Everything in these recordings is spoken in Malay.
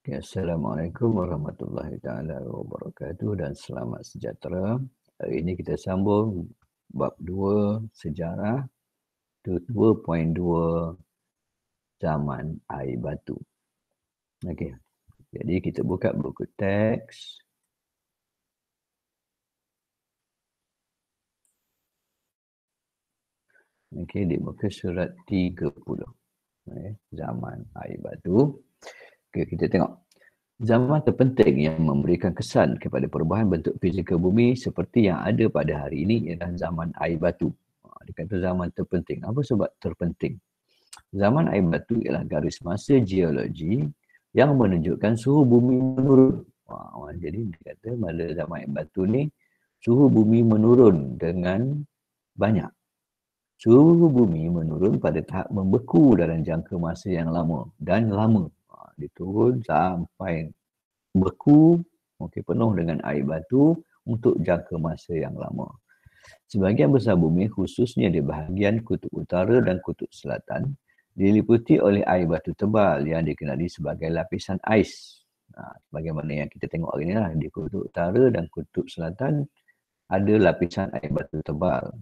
Okay, Assalamualaikum warahmatullahi taala wabarakatuh dan selamat sejahtera. Hari ini kita sambung bab 2 sejarah 2.2 zaman air batu. Okey. Jadi kita buka buku teks. Okey, di muka surat 30. Zaman air batu. Okey, kita tengok. Zaman terpenting yang memberikan kesan kepada perubahan bentuk fizikal bumi seperti yang ada pada hari ini ialah zaman air batu. Dia kata zaman terpenting. Apa sebab terpenting? Zaman air batu ialah garis masa geologi yang menunjukkan suhu bumi menurun. Jadi dia kata pada zaman air batu ni suhu bumi menurun dengan banyak. Suhu bumi menurun pada tahap membeku dalam jangka masa yang lama dan lama. Dia turun sampai beku, penuh dengan air batu untuk jangka masa yang lama. Sebahagian besar bumi, khususnya di bahagian kutub utara dan kutub selatan, diliputi oleh air batu tebal yang dikenali sebagai lapisan ais. Bagaimana yang kita tengok hari ini lah, di kutub utara dan kutub selatan ada lapisan air batu tebal.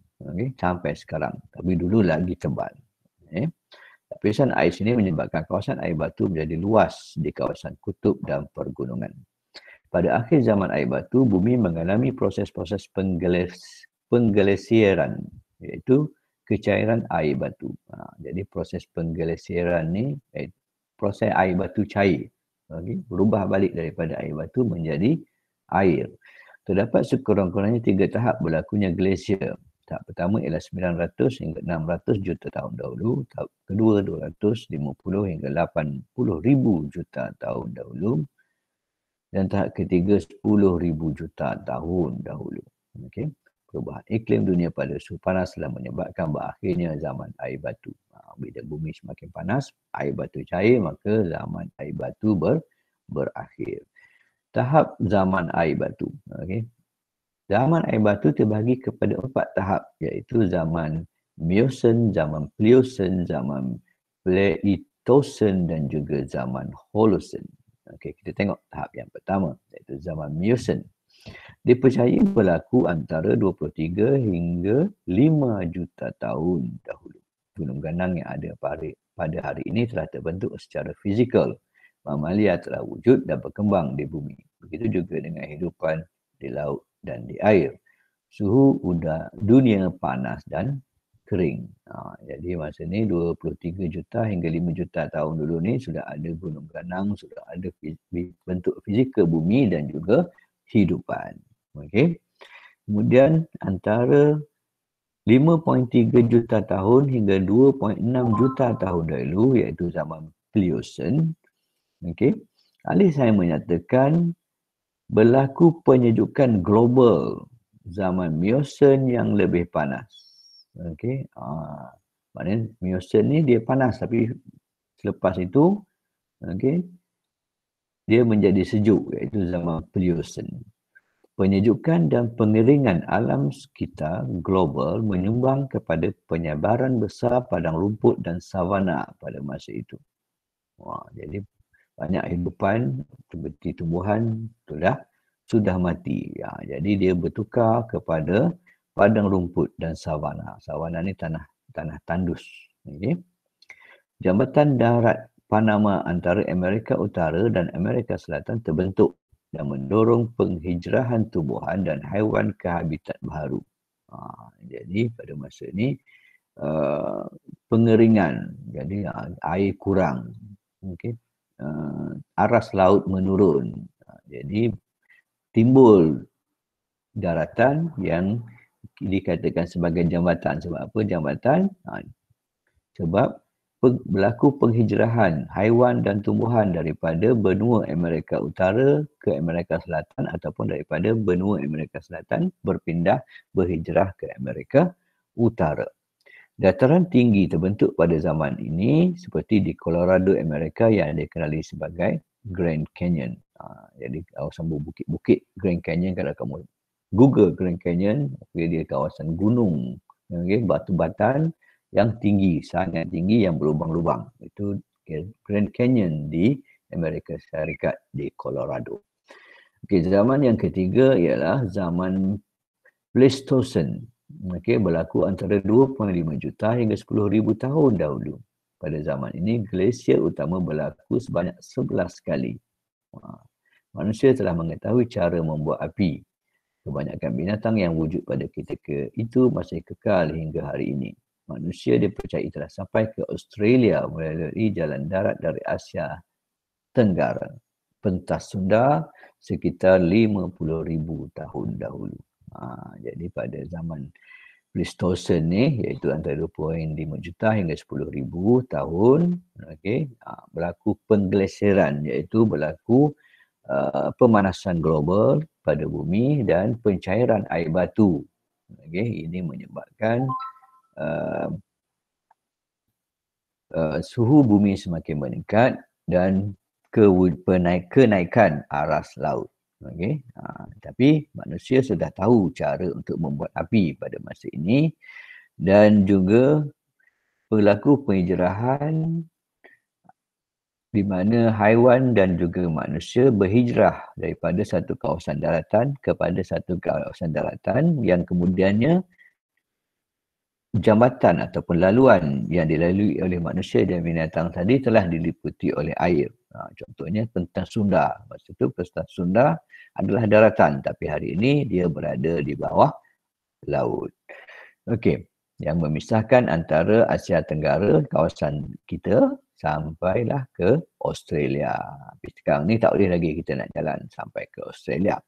Sampai sekarang. Tapi dulu lagi tebal. Lapisan ais ini menyebabkan kawasan air batu menjadi luas di kawasan kutub dan pergunungan. Pada akhir zaman air batu, bumi mengalami proses-proses penggelesieran, iaitu kecairan air batu. Jadi proses penggelesieran ni, proses air batu cair. Berubah balik daripada air batu menjadi air. Terdapat sekurang-kurangnya 3 tahap berlakunya glasier. Tahap pertama ialah 900 hingga 600 juta tahun dahulu. Tahap kedua 250 hingga 80,000 juta tahun dahulu. Dan tahap ketiga 10,000 juta tahun dahulu. Okey. Perubahan iklim dunia pada suhu panas telah menyebabkan berakhirnya zaman air batu. Bila bumi semakin panas, air batu cair, maka zaman air batu berakhir. Tahap zaman air batu. Okey. Zaman air batu terbahagi kepada 4 tahap, iaitu zaman Miocene, zaman Pliocene, zaman Pleistocene dan juga zaman Holocene. Okey, kita tengok tahap yang pertama, iaitu zaman Miocene. Dipercayai berlaku antara 23 hingga 5 juta tahun dahulu. Gunung ganang yang ada pada hari ini telah terbentuk secara fizikal. Mamalia telah wujud dan berkembang di bumi. Begitu juga dengan kehidupan di laut dan di air. Suhu dunia panas dan kering. Jadi masa ni 23 juta hingga 5 juta tahun dulu ni sudah ada gunung ganang, sudah ada bentuk fizikal bumi dan juga hidupan. Okey. Kemudian antara 5.3 juta tahun hingga 2.6 juta tahun dahulu iaitu zaman Pliocene. Okey. Ahli sains menyatakan berlaku penyejukan global zaman Miocene yang lebih panas. Okey. Maknanya Miocene ni dia panas tapi selepas itu dia menjadi sejuk iaitu zaman Pliocene. Penyejukan dan pengeringan alam sekitar global menyumbang kepada penyebaran besar padang rumput dan savana pada masa itu. Jadi banyak hidupan seperti tumbuhan sudah mati. Jadi dia bertukar kepada padang rumput dan savana. Savana ni tanah tandus. Jambatan darat Panama antara Amerika Utara dan Amerika Selatan terbentuk dan mendorong penghijrahan tumbuhan dan haiwan ke habitat baru. Jadi pada masa ini pengeringan, jadi air kurang. Aras laut menurun. Jadi timbul daratan yang dikatakan sebagai jambatan. Sebab apa jambatan? Sebab berlaku penghijrahan haiwan dan tumbuhan daripada benua Amerika Utara ke Amerika Selatan ataupun daripada benua Amerika Selatan berhijrah ke Amerika Utara. Dataran tinggi terbentuk pada zaman ini seperti di Colorado, Amerika yang dikenali sebagai Grand Canyon. Jadi kawasan bukit-bukit Grand Canyon, kalau kamu Google Grand Canyon, dia kawasan gunung, batu-batan yang tinggi, sangat tinggi yang berlubang-lubang. Itu Grand Canyon di Amerika Syarikat di Colorado. Okey, zaman yang ketiga ialah zaman Pleistocene. Okey, berlaku antara 2.5 juta hingga 10,000 tahun dahulu. Pada zaman ini, glasier utama berlaku sebanyak 11 kali. Manusia telah mengetahui cara membuat api. Kebanyakan binatang yang wujud pada ketika itu masih kekal hingga hari ini. Manusia dipercayai telah sampai ke Australia melalui jalan darat dari Asia Tenggara. Pentas Sunda sekitar 50,000 tahun dahulu. Jadi pada zaman Pleistocene ni, iaitu antara 2.5 juta hingga 10,000 tahun, berlaku pengglasiran, iaitu berlaku pemanasan global pada bumi dan pencairan air batu. Ini menyebabkan suhu bumi semakin meningkat dan kenaikan aras laut. Tapi manusia sudah tahu cara untuk membuat api pada masa ini dan juga berlaku penghijrahan di mana haiwan dan juga manusia berhijrah daripada satu kawasan daratan kepada satu kawasan daratan yang kemudiannya jambatan ataupun laluan yang dilalui oleh manusia dan binatang tadi telah diliputi oleh air. Contohnya Pentas Sunda. Masa itu Pentas Sunda adalah daratan tapi hari ini dia berada di bawah laut. Okey, yang memisahkan antara Asia Tenggara, kawasan kita, sampailah ke Australia. Tapi sekarang ni tak boleh lagi kita nak jalan sampai ke Australia.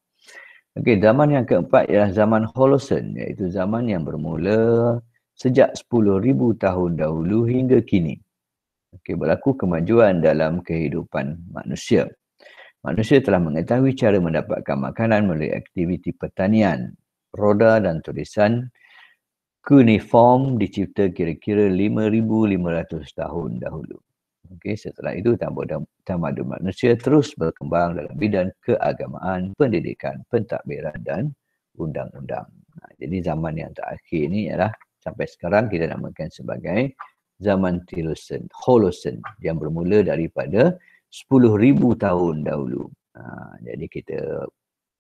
Okey, zaman yang keempat ialah zaman Holocene, iaitu zaman yang bermula sejak 10,000 tahun dahulu hingga kini. Okey, berlaku kemajuan dalam kehidupan manusia. Manusia telah mengetahui cara mendapatkan makanan melalui aktiviti pertanian. Roda dan tulisan cuneiform dicipta kira-kira 5,500 tahun dahulu. Okey, setelah itu tamadun manusia terus berkembang dalam bidang keagamaan, pendidikan, pentadbiran dan undang-undang. Jadi zaman yang terakhir ini ialah sampai sekarang kita namakan sebagai zaman Holocene yang bermula daripada 10,000 tahun dahulu. Jadi kita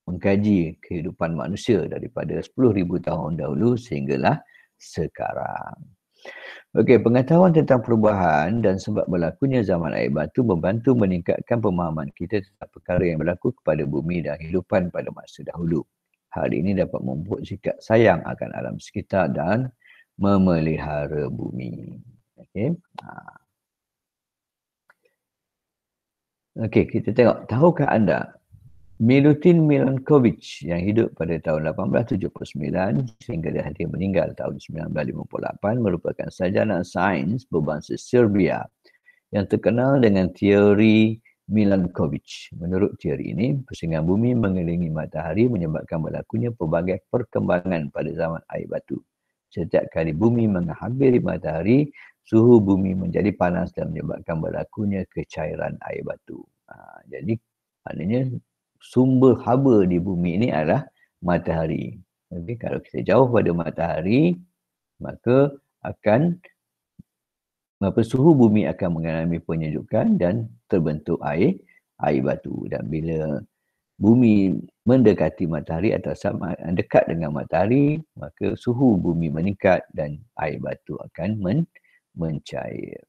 mengkaji kehidupan manusia daripada 10,000 tahun dahulu sehinggalah sekarang. Okey, pengetahuan tentang perubahan dan sebab berlakunya zaman air batu membantu meningkatkan pemahaman kita tentang perkara yang berlaku kepada bumi dan kehidupan pada masa dahulu. Hal ini dapat membuat sikap sayang akan alam sekitar dan memelihara bumi. Okey. Okey, kita tengok. Tahukah anda Milutin Milankovic yang hidup pada tahun 1879 sehingga dia meninggal tahun 1958 merupakan sarjana sains berbangsa Serbia yang terkenal dengan teori Milankovic. Menurut teori ini, pusingan bumi mengelilingi matahari menyebabkan berlakunya pelbagai perkembangan pada zaman air batu. Setiap kali bumi menghampiri matahari, suhu bumi menjadi panas dan menyebabkan berlakunya kecairan air batu. Jadi, maknanya sumber haba di bumi ini adalah matahari. Jadi, kalau kita jauh pada matahari, maka suhu bumi akan mengalami penyejukan dan terbentuk air batu. Dan bila bumi mendekati matahari atau dekat dengan matahari, maka suhu bumi meningkat dan air batu akan mencair.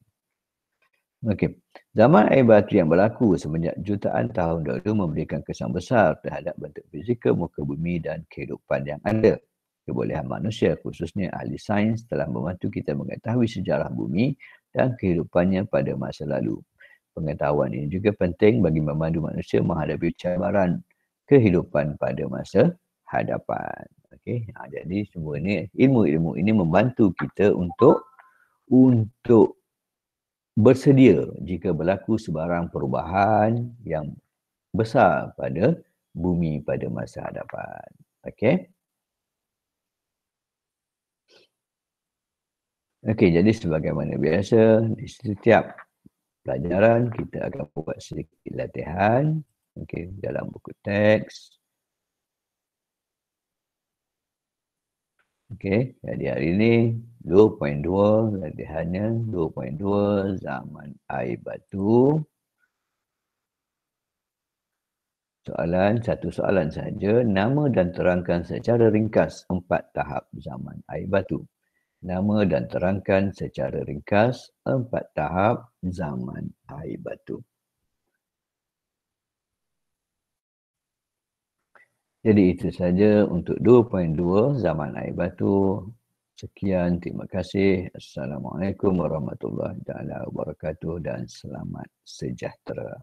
Okey. Zaman air batu yang berlaku semenjak jutaan tahun dahulu memberikan kesan besar terhadap bentuk fizikal muka bumi dan kehidupan yang ada. Kebolehan manusia, khususnya ahli sains, telah membantu kita mengetahui sejarah bumi dan kehidupannya pada masa lalu. Pengetahuan ini juga penting bagi memandu manusia menghadapi cabaran kehidupan pada masa hadapan. Okey, jadi semua ini ilmu-ilmu ini membantu kita untuk bersedia jika berlaku sebarang perubahan yang besar pada bumi pada masa hadapan. Okey. Okey, jadi sebagaimana biasa di setiap pelajaran kita akan buat sedikit latihan dalam buku teks. Okey, jadi hari ini 2.2 latihannya 2.2 zaman air batu. Satu soalan saja. Nama dan terangkan secara ringkas 4 tahap zaman air batu. Nama dan terangkan secara ringkas 4 tahap zaman air batu. Jadi itu saja untuk 2.2 zaman air batu. Sekian, terima kasih. Assalamualaikum warahmatullahi wabarakatuh dan selamat sejahtera.